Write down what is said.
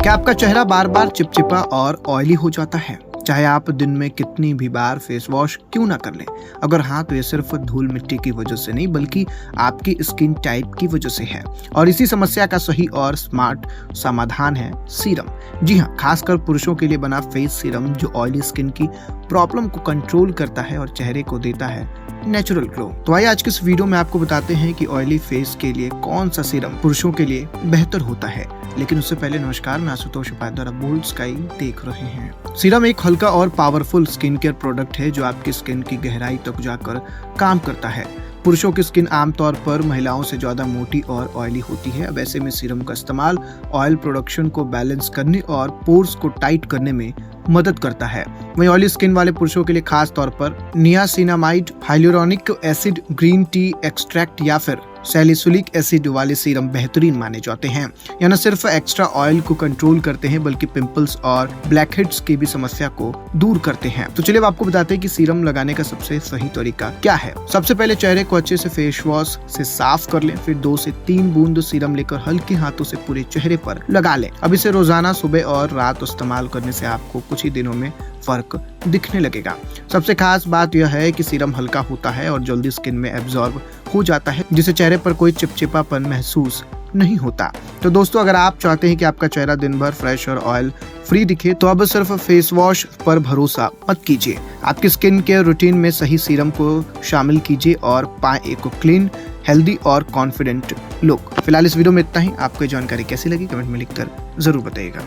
क्या आपका चेहरा बार बार चिपचिपा और ऑयली हो जाता है, चाहे आप दिन में कितनी भी बार फेस वॉश क्यों ना कर लें? अगर हाँ, तो ये सिर्फ धूल मिट्टी की वजह से नहीं बल्कि आपकी स्किन टाइप की वजह से है। और इसी समस्या का सही और स्मार्ट समाधान है सीरम। जी हाँ, खासकर पुरुषों के लिए बना फेस सीरम जो ऑयली स्किन की प्रॉब्लम को कंट्रोल करता है और चेहरे को देता है नेचुरल ग्लो। तो आइए आज के इस वीडियो में आपको बताते हैं कि ऑयली फेस के लिए कौन सा सीरम पुरुषों के लिए बेहतर होता है। लेकिन उससे पहले नमस्कार, मैं आशुतोष उपाध्याय बोल्ड स्काई देख रहे हैं। सीरम एक हल्का और पावरफुल स्किन केयर प्रोडक्ट है जो आपकी स्किन की गहराई तक जाकर काम करता है। पुरुषों की स्किन आमतौर पर महिलाओं से ज्यादा मोटी और ऑयली होती है। अब ऐसे में सीरम का इस्तेमाल ऑयल प्रोडक्शन को बैलेंस करने और पोर्स को टाइट करने में मदद करता है। वहीं ऑयली स्किन वाले पुरुषों के लिए खास तौर पर niacinamide, hyaluronic acid, green tea extract या फिर सैलिसिलिक एसिड वाले सीरम बेहतरीन माने जाते हैं। यह न सिर्फ एक्स्ट्रा ऑयल को कंट्रोल करते हैं बल्कि पिंपल्स और ब्लैकहेड्स की भी समस्या को दूर करते हैं। तो चलिए अब आपको बताते हैं कि सीरम लगाने का सबसे सही तरीका क्या है। सबसे पहले चेहरे को अच्छे से फेस वॉश से साफ कर लें, फिर 2 से 3 बूंद सीरम लेकर हल्के हाथों से पूरे चेहरे पर लगा लें। अब इसे रोजाना सुबह और रात इस्तेमाल करने से आपको कुछ ही दिनों में फर्क दिखने लगेगा। सबसे खास बात यह है कि सीरम हल्का होता है और जल्दी स्किन में एब्जॉर्ब हो जाता है, जिससे चेहरे पर कोई चिपचिपापन महसूस नहीं होता। तो दोस्तों, अगर आप चाहते हैं कि आपका चेहरा दिन भर फ्रेश और ऑयल फ्री दिखे तो अब सिर्फ फेस वॉश पर भरोसा मत कीजिए। आपकी स्किन केयर रूटीन में सही सीरम को शामिल कीजिए और पाएं एक क्लीन, हेल्दी और कॉन्फिडेंट लुक। फिलहाल इस वीडियो में इतना ही। आपको जानकारी कैसी लगी कमेंट में लिखकर जरूर बताइएगा।